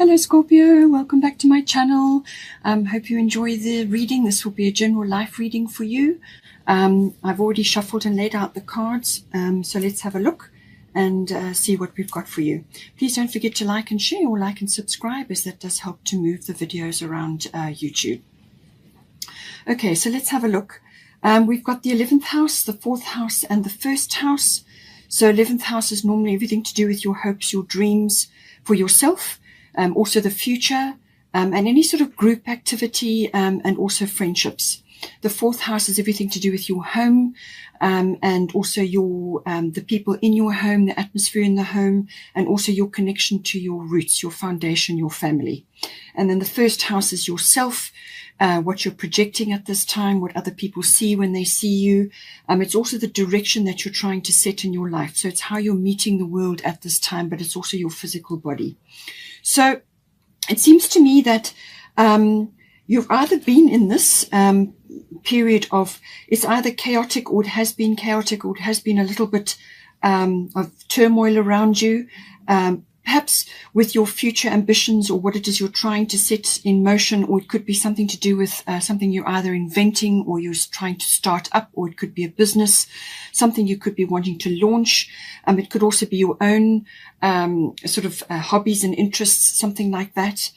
Hello Scorpio, welcome back to my channel. Hope you enjoy the reading. This will be a general life reading for you. I've already shuffled and laid out the cards, so let's have a look and see what we've got for you. Please don't forget to like and share, or like and subscribe, as that does help to move the videos around YouTube. Okay, so let's have a look. We've got the 11th house, the 4th house, and the 1st house. So 11th house is normally everything to do with your hopes, your dreams for yourself. Also the future, and any sort of group activity, and also friendships. The 4th house is everything to do with your home, and also your the people in your home, the atmosphere in the home, and also your connection to your roots, your foundation, your family. And then the 1st house is yourself, what you're projecting at this time, what other people see when they see you. It's also the direction that you're trying to set in your life. So it's how you're meeting the world at this time, but it's also your physical body. So it seems to me that you've either been in this period of, it's either chaotic, or it has been chaotic, or it has been a little bit of turmoil around you, perhaps with your future ambitions or what it is you're trying to set in motion, or it could be something to do with something you're either inventing or you're trying to start up, or it could be a business, something you could be wanting to launch. It could also be your own sort of hobbies and interests, something like that.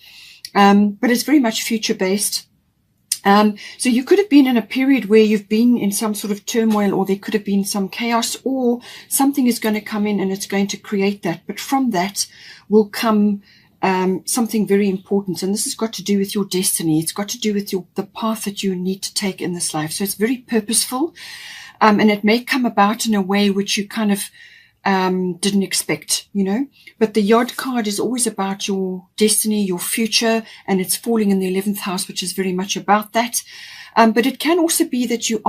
But it's very much future-based. So you could have been in a period where you've been in some sort of turmoil, or there could have been some chaos, or something is going to come in and it's going to create that. But from that will come something very important. And this has got to do with your destiny. It's got to do with the path that you need to take in this life. So it's very purposeful. And it may come about in a way which you kind of didn't expect, you know. But the Yod card is always about your destiny, your future, and it's falling in the 11th house, which is very much about that. But it can also be that you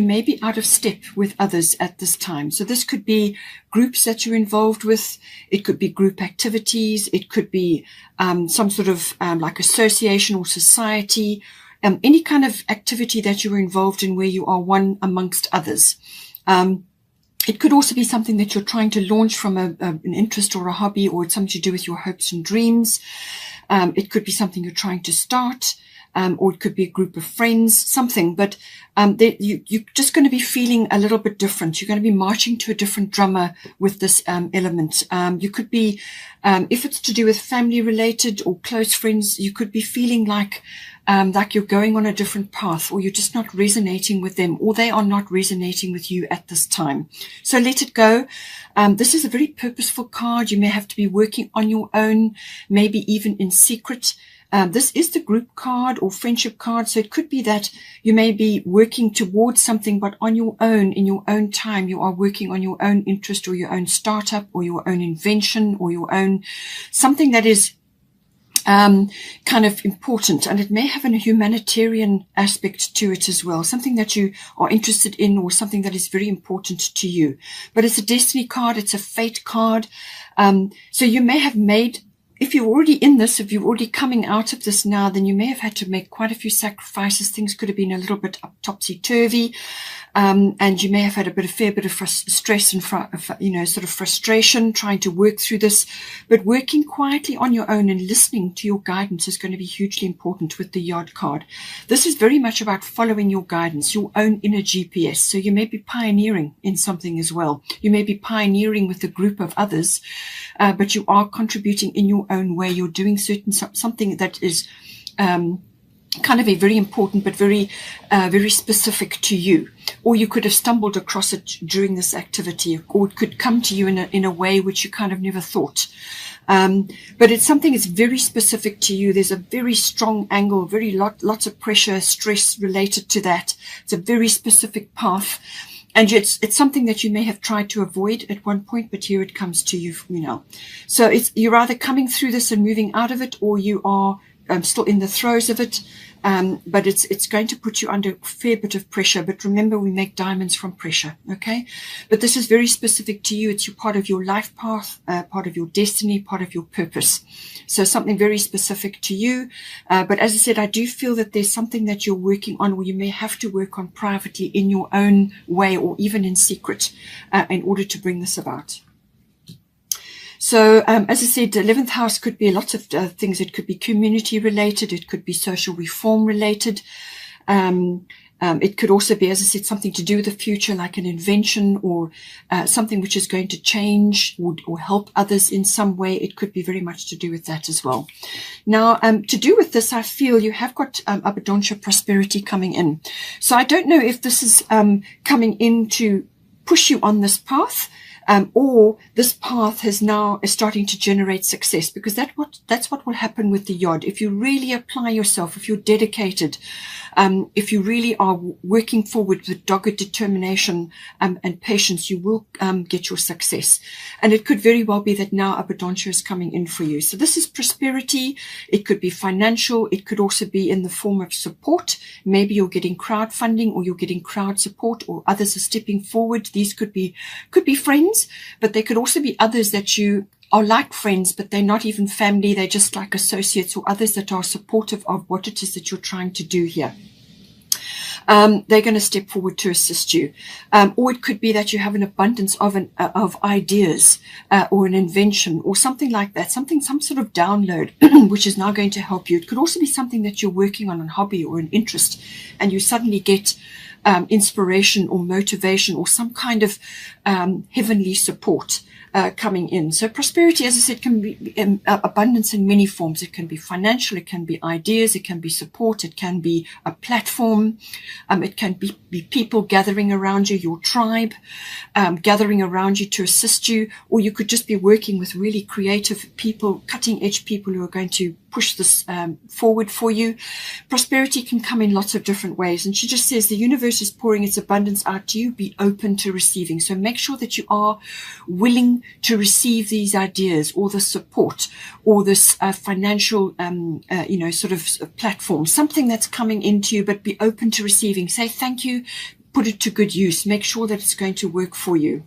may be out of step with others at this time. So this could be groups that you're involved with. It could be group activities. It could be some sort of like association or society, any kind of activity that you're involved in where you are one amongst others. It could also be something that you're trying to launch from an interest or a hobby, or it's something to do with your hopes and dreams. It could be something you're trying to start, or it could be a group of friends, something. But you're just going to be feeling a little bit different. You're going to be marching to a different drummer with this element. You could be, if it's to do with family related or close friends, you could be feeling like you're going on a different path, or you're just not resonating with them, or they are not resonating with you at this time. So let it go. This is a very purposeful card. You may have to be working on your own, maybe even in secret. This is the group card or friendship card. So it could be that you may be working towards something, but on your own, in your own time, you are working on your own interest, or your own startup, or your own invention, or your own something that is kind of important, and it may have a humanitarian aspect to it as well, something that you are interested in, or something that is very important to you. But it's a destiny card, it's a fate card. So you may have made, if you're already in this, if you're already coming out of this now, then you may have had to make quite a few sacrifices. Things could have been a little bit topsy-turvy. And you may have had a fair bit of stress and, sort of frustration trying to work through this. But working quietly on your own and listening to your guidance is going to be hugely important with the Yod card. This is very much about following your guidance, your own inner GPS. So you may be pioneering in something as well. You may be pioneering with a group of others, but you are contributing in your own way. You're doing something that is kind of a very important, but very specific to you. Or you could have stumbled across it during this activity, or it could come to you in a way which you kind of never thought. But it's something that's very specific to you. There's a very strong angle, lots of pressure, stress related to that. It's a very specific path. And it's something that you may have tried to avoid at one point, but here it comes to you, you know. So you're either coming through this and moving out of it, or you are still in the throes of it. But it's going to put you under a fair bit of pressure. But remember, we make diamonds from pressure, okay? But this is very specific to you. It's part of your life path, part of your destiny, part of your purpose. So something very specific to you. But as I said, I do feel that there's something that you're working on, or you may have to work on privately in your own way, or even in secret, in order to bring this about. So, as I said, the 11th house could be lots of things. It could be community related. It could be social reform related. It could also be, as I said, something to do with the future, like an invention or something which is going to change or help others in some way. It could be very much to do with that as well. Now, to do with this, I feel you have got abundance prosperity coming in. So I don't know if this is coming in to push you on this path, or this path is starting to generate success, because that's what will happen with the yod. If you really apply yourself, if you're dedicated, if you really are working forward with dogged determination and patience, you will get your success. And it could very well be that now abundance is coming in for you. So this is prosperity. It could be financial. It could also be in the form of support. Maybe you're getting crowdfunding, or you're getting crowd support, or others are stepping forward. These could be friends, but they could also be others that you are like friends, but they're not even family. They're just like associates, or others that are supportive of what it is that you're trying to do here. They're going to step forward to assist you. Or it could be that you have an abundance of ideas, or an invention or something like that, some sort of download, which is now going to help you. It could also be something that you're working on, a hobby or an interest, and you suddenly get inspiration or motivation or some kind of heavenly support coming in. So prosperity, as I said, can be abundance in many forms. It can be financial, it can be ideas, it can be support, it can be a platform, it can be people gathering around you, your tribe, gathering around you to assist you, or you could just be working with really creative people, cutting edge people who are going to push this forward for you. Prosperity can come in lots of different ways, and she just says the universe is pouring its abundance out to you. Be open to receiving. So make sure that you are willing to receive these ideas, or the support, or this financial sort of platform, something that's coming into you, but be open to receiving. Say thank you, put it to good use, make sure that it's going to work for you.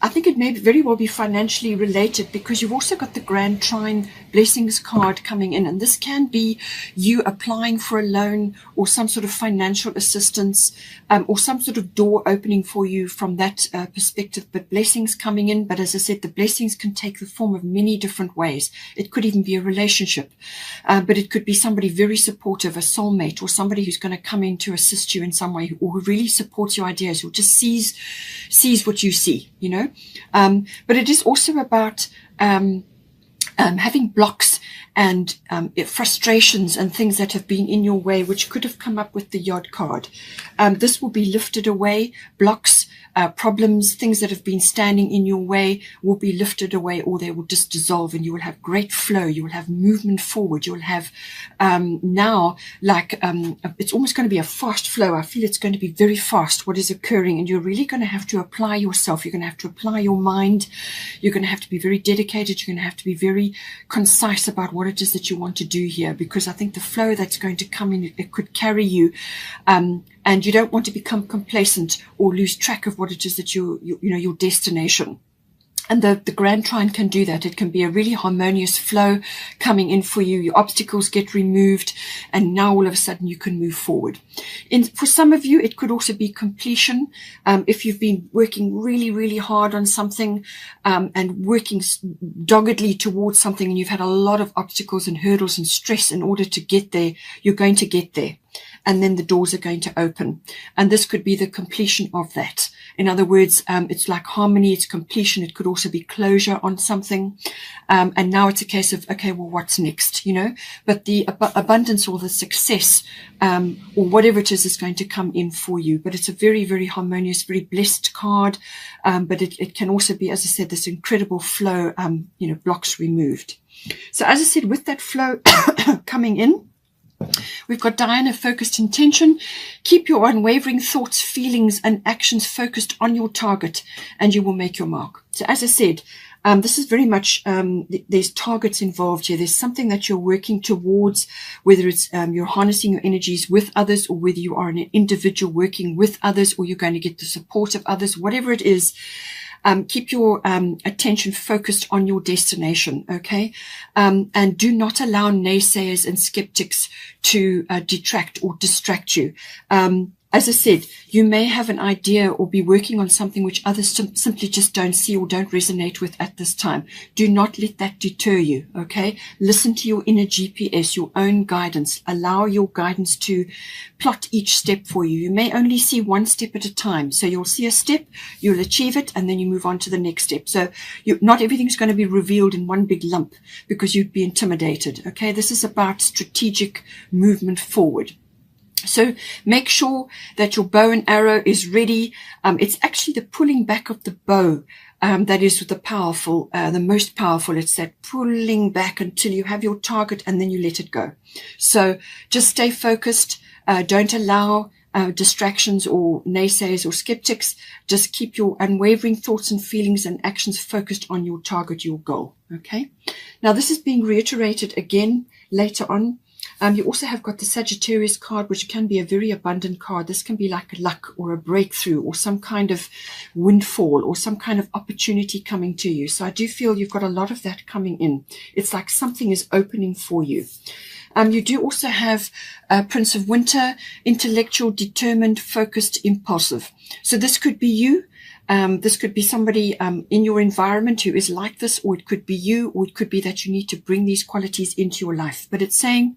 I think it may very well be financially related, because you've also got the Grand Trine Blessings card coming in, and this can be you applying for a loan or some sort of financial assistance, or some sort of door opening for you from that perspective, but blessings coming in. But as I said, the blessings can take the form of many different ways. It could even be a relationship, but it could be somebody very supportive, a soulmate, or somebody who's going to come in to assist you in some way, or who really supports your ideas, or just sees what you see, you know. But it is also about having blocks and frustrations and things that have been in your way, which could have come up with the Yod card. This will be lifted away. Blocks, problems, things that have been standing in your way will be lifted away, or they will just dissolve, and you will have great flow. You will have movement forward. You will have now, like, it's almost going to be a fast flow. I feel it's going to be very fast what is occurring, and you're really going to have to apply yourself. You're going to have to apply your mind. You're going to have to be very dedicated. You're going to have to be very concise about what it is that you want to do here, because I think the flow that's going to come in, it could carry you, and you don't want to become complacent or lose track of what it is that your destination. And the Grand Trine can do that. It can be a really harmonious flow coming in for you. Your obstacles get removed, and now all of a sudden you can move forward. For some of you, it could also be completion. If you've been working really, really hard on something, and working doggedly towards something, and you've had a lot of obstacles and hurdles and stress in order to get there, you're going to get there. And then the doors are going to open. And this could be the completion of that. In other words, it's like harmony, it's completion. It could also be closure on something. And now it's a case of, okay, well, what's next, you know? But the abundance or the success, or whatever it is going to come in for you. But it's a very, very harmonious, very blessed card. But it can also be, as I said, this incredible flow, blocks removed. So as I said, with that flow coming in, we've got Diana, focused intention. Keep your unwavering thoughts, feelings, and actions focused on your target, and you will make your mark. So as I said, this is very much, there's targets involved here. There's something that you're working towards, whether it's you're harnessing your energies with others, or whether you are an individual working with others, or you're going to get the support of others, whatever it is. Keep your attention focused on your destination, okay? And do not allow naysayers and skeptics to detract or distract you. as I said, you may have an idea or be working on something which others simply just don't see or don't resonate with at this time. Do not let that deter you, okay? Listen to your inner GPS, your own guidance. Allow your guidance to plot each step for you. You may only see one step at a time. So you'll see a step, you'll achieve it, and then you move on to the next step. So not everything's going to be revealed in one big lump because you'd be intimidated, okay? This is about strategic movement forward. So make sure that your bow and arrow is ready. It's actually the pulling back of the bow that is the powerful, the most powerful. It's that pulling back until you have your target and then you let it go. So just stay focused. Don't allow distractions or naysayers or skeptics. Just keep your unwavering thoughts and feelings and actions focused on your target, your goal. Okay. Now this is being reiterated again later on. You also have got the Sagittarius card, which can be a very abundant card. This can be like luck or a breakthrough or some kind of windfall or some kind of opportunity coming to you. So I do feel you've got a lot of that coming in. It's like something is opening for you. You do also have Prince of Winter, intellectual, determined, focused, impulsive. So this could be you. This could be somebody in your environment who is like this, or it could be you, or it could be that you need to bring these qualities into your life. But it's saying,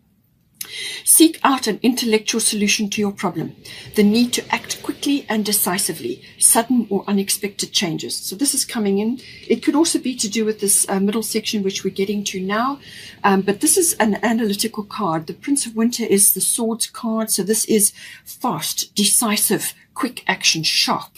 seek out an intellectual solution to your problem, the need to act quickly and decisively, sudden or unexpected changes. So this is coming in. It could also be to do with this middle section, which we're getting to now. But this is an analytical card. The Prince of Winter is the Swords card. So this is fast, decisive, quick action, sharp,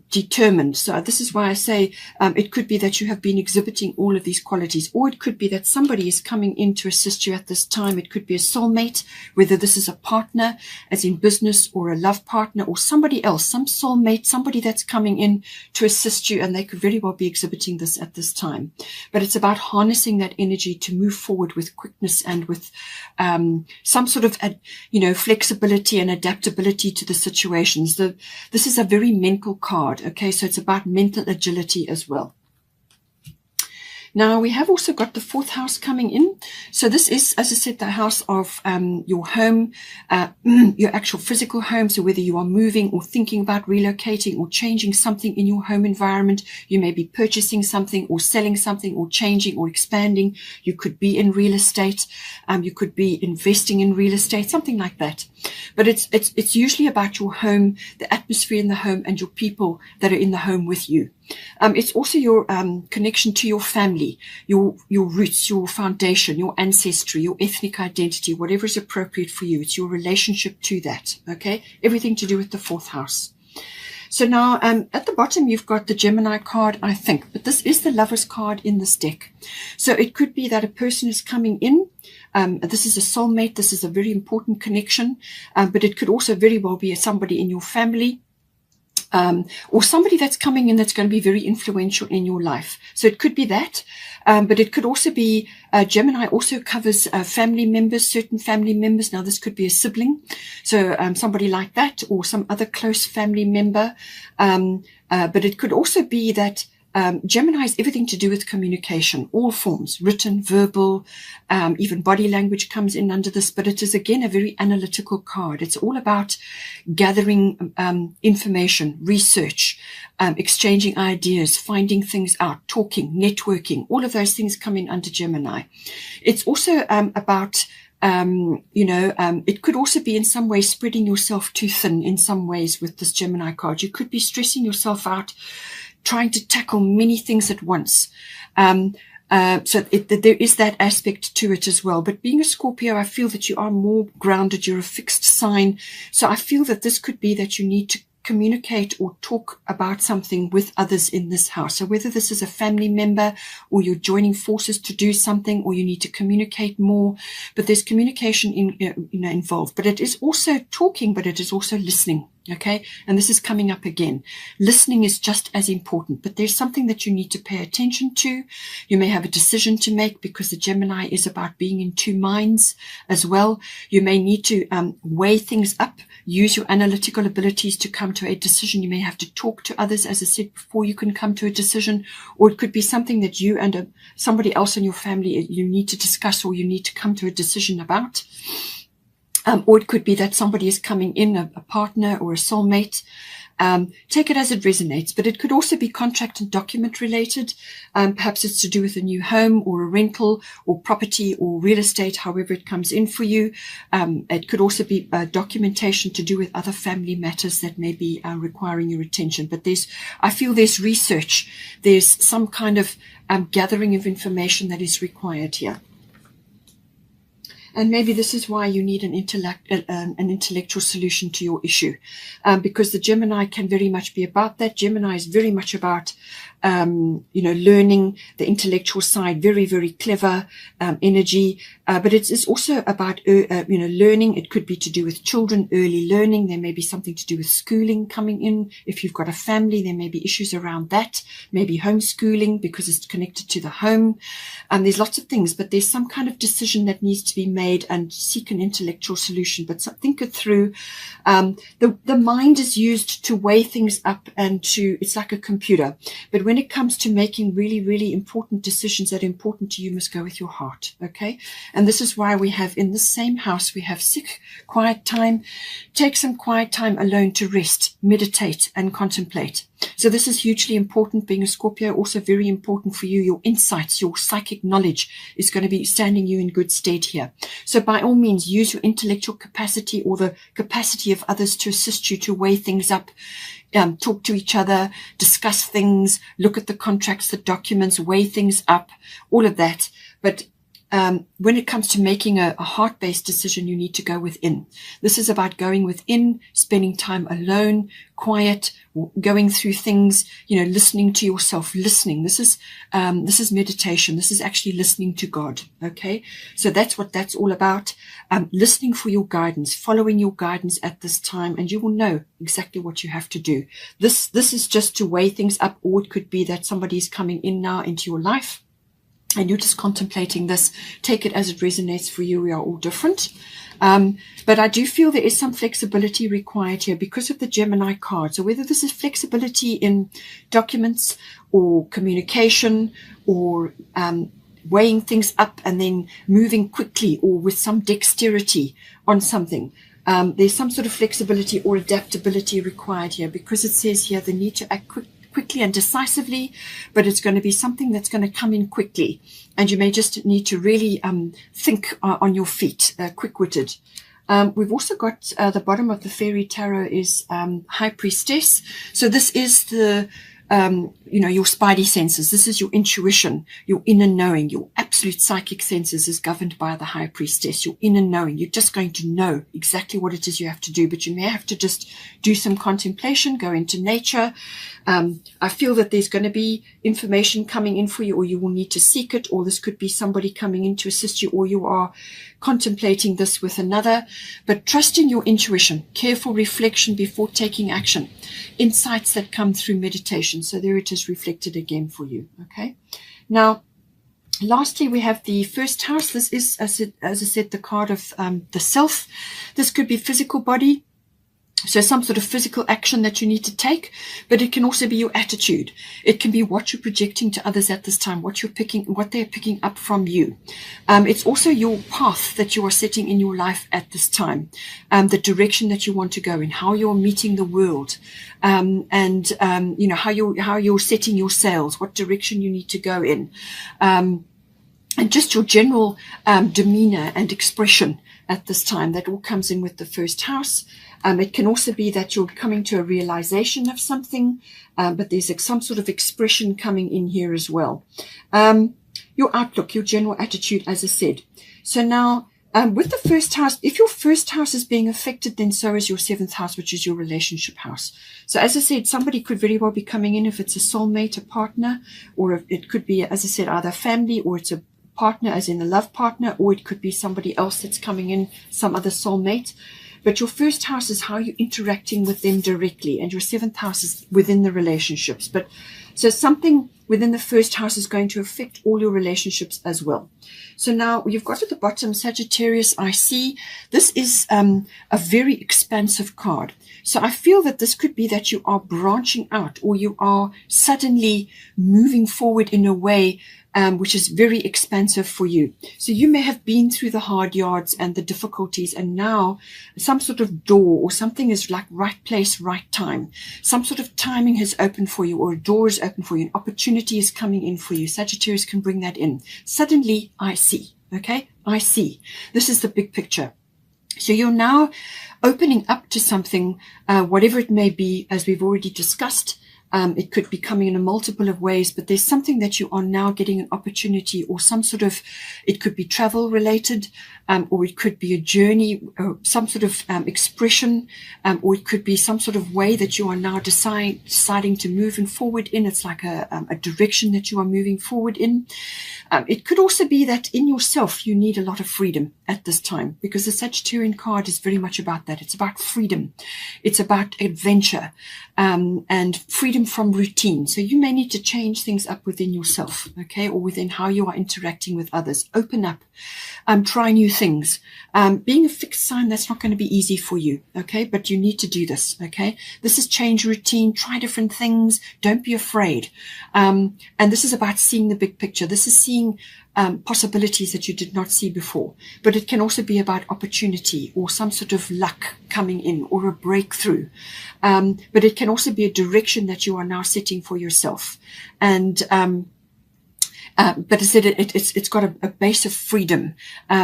determined. So this is why I say it could be that you have been exhibiting all of these qualities, or it could be that somebody is coming in to assist you at this time. It could be a soulmate, whether this is a partner, as in business, or a love partner, or somebody else, some soulmate, somebody that's coming in to assist you, and they could very well be exhibiting this at this time. But it's about harnessing that energy to move forward with quickness and with some sort of, flexibility and adaptability to the situations. This is a very mental card, okay? So it's about mental agility as well. Now, we have also got the 4th house coming in. So this is, as I said, the house of your home, your actual physical home. So whether you are moving or thinking about relocating or changing something in your home environment, you may be purchasing something or selling something or changing or expanding. You could be in real estate. You could be investing in real estate, something like that. But it's usually about your home, the atmosphere in the home, and your people that are in the home with you. It's also your connection to your family, your roots, your foundation, your ancestry, your ethnic identity, whatever is appropriate for you. It's your relationship to that, okay? Everything to do with the 4th house. So now at the bottom, you've got the Gemini card, I think, but this is the Lover's card in this deck. So it could be that a person is coming in. This is a soulmate. This is a very important connection, but it could also very well be somebody in your family. Or somebody that's coming in that's going to be very influential in your life. So it could be that, but it could also be, Gemini also covers family members, certain family members. Now this could be a sibling, so somebody like that, or some other close family member. But it could also be that Gemini is everything to do with communication, all forms, written, verbal, even body language comes in under this, but it is again a very analytical card. It's all about gathering information, research, exchanging ideas, finding things out, talking, networking, all of those things come in under Gemini. It's also about it could also be in some way spreading yourself too thin in some ways with this Gemini card. You could be stressing yourself out, trying to tackle many things at once. So there is that aspect to it as well. But being a Scorpio, I feel that you are more grounded. You're a fixed sign. So I feel that this could be that you need to communicate or talk about something with others in this house. So whether this is a family member or you're joining forces to do something, or you need to communicate more, but there's communication involved. But it is also talking, but it is also listening. Okay. And this is coming up again. Listening is just as important, but there's something that you need to pay attention to. You may have a decision to make because the Gemini is about being in two minds as well. You may need to weigh things up, use your analytical abilities to come to a decision. You may have to talk to others, as I said before, you can come to a decision, or it could be something that you and somebody else in your family, you need to discuss, or you need to come to a decision about. Or it could be that somebody is coming in, a partner or a soulmate. Take it as it resonates, but it could also be contract and document related. Perhaps it's to do with a new home or a rental or property or real estate, however it comes in for you. It could also be documentation to do with other family matters that may be requiring your attention. But I feel there's research. There's some kind of gathering of information that is required here. And maybe this is why you need an intellectual solution to your issue, because the Gemini can very much be about that. Gemini is very much about, learning, the intellectual side, very, very clever energy. But it's also about, learning. It could be to do with children, early learning. There may be something to do with schooling coming in. If you've got a family, there may be issues around that. Maybe homeschooling because it's connected to the home. There's lots of things, but there's some kind of decision that needs to be made and seek an intellectual solution. But think it through. The mind is used to weigh things up and it's like a computer. But when it comes to making really, really important decisions that are important to you, must go with your heart. Okay. And this is why we have in the same house, we have sick, quiet time. Take some quiet time alone to rest, meditate and contemplate. So this is hugely important. Being a Scorpio, also very important for you. Your insights, your psychic knowledge is going to be standing you in good stead here. So by all means, use your intellectual capacity or the capacity of others to assist you to weigh things up. Talk to each other, discuss things, look at the contracts, the documents, weigh things up, all of that. But when it comes to making a heart-based decision, you need to go within. This is about going within, spending time alone, quiet, going through things, listening to yourself, listening. This is meditation. This is actually listening to God. Okay. So that's what that's all about. Listening for your guidance, following your guidance at this time, and you will know exactly what you have to do. This is just to weigh things up, or it could be that somebody is coming in now into your life and you're just contemplating this. Take it as it resonates for you. We are all different. But I do feel there is some flexibility required here because of the Gemini card. So whether this is flexibility in documents or communication or weighing things up and then moving quickly or with some dexterity on something, there's some sort of flexibility or adaptability required here because it says here the need to act quickly and decisively, but it's going to be something that's going to come in quickly. And you may just need to really think on your feet, quick-witted. We've also got the bottom of the fairy tarot is High Priestess. So this is the your spidey senses. This is your intuition, your inner knowing. Your absolute psychic senses is governed by the High Priestess, your inner knowing. You're just going to know exactly what it is you have to do, but you may have to just do some contemplation, go into nature. I feel that there's going to be information coming in for you, or you will need to seek it, or this could be somebody coming in to assist you, or you are contemplating this with another. But trust in your intuition, careful reflection before taking action, insights that come through meditation. So there it is reflected again for you. Okay. Now, lastly, we have the first house. This is, as I said, the card of the self. This could be physical body. So some sort of physical action that you need to take, but it can also be your attitude. It can be what you're projecting to others at this time, what they're picking up from you. It's also your path that you are setting in your life at this time, the direction that you want to go in, how you're meeting the world, and how you're setting your sails, what direction you need to go in, and just your general demeanor and expression at this time. That all comes in with the first house. It can also be that you're coming to a realization of something, but there's some sort of expression coming in here as well. Your outlook, your general attitude, as I said. So now, with the first house, if your first house is being affected, then so is your seventh house, which is your relationship house. So as I said, somebody could very well be coming in if it's a soulmate, a partner, or if it could be, as I said, either family, or it's a partner, as in a love partner, or it could be somebody else that's coming in, some other soulmate. But your first house is how you're interacting with them directly, and your seventh house is within the relationships. But so something within the first house is going to affect all your relationships as well. So now you've got at the bottom Sagittarius. I see this is a very expansive card. So I feel that this could be that you are branching out, or you are suddenly moving forward in a way which is very expansive for you. So you may have been through the hard yards and the difficulties, and now some sort of door or something is like right place, right time. Some sort of timing has opened for you, or a door is open for you. An opportunity is coming in for you. Sagittarius can bring that in. Suddenly, I see. Okay, I see. This is the big picture. So you're now opening up to something, whatever it may be, as we've already discussed. It could be coming in a multiple of ways, but there's something that you are now getting an opportunity, or some sort of, it could be travel related, or it could be a journey, or some sort of expression, or it could be some sort of way that you are now deciding to move forward in. It's like a direction that you are moving forward in. It could also be that in yourself you need a lot of freedom at this time, because the Sagittarian card is very much about that. It's about freedom. It's about adventure, and freedom from routine. So you may need to change things up within yourself, okay, or within how you are interacting with others. Open up, try new things. Being a fixed sign, that's not going to be easy for you, okay, but you need to do this, okay. This is change routine, try different things, don't be afraid. And this is about seeing the big picture. This is seeing possibilities that you did not see before, but it can also be about opportunity or some sort of luck coming in, or a breakthrough. But it can also be a direction that you are now setting for yourself. And but I said it's got a base of freedom,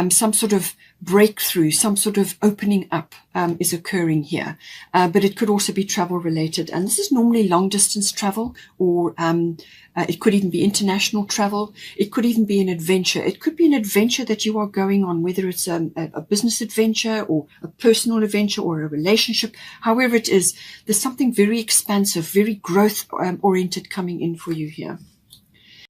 some sort of breakthrough, some sort of opening up is occurring here. But it could also be travel related, and this is normally long distance travel, or it could even be international travel. It could even be an adventure. It could be an adventure that you are going on, whether it's a business adventure or a personal adventure or a relationship. However it is, there's something very expansive, very growth oriented coming in for you here.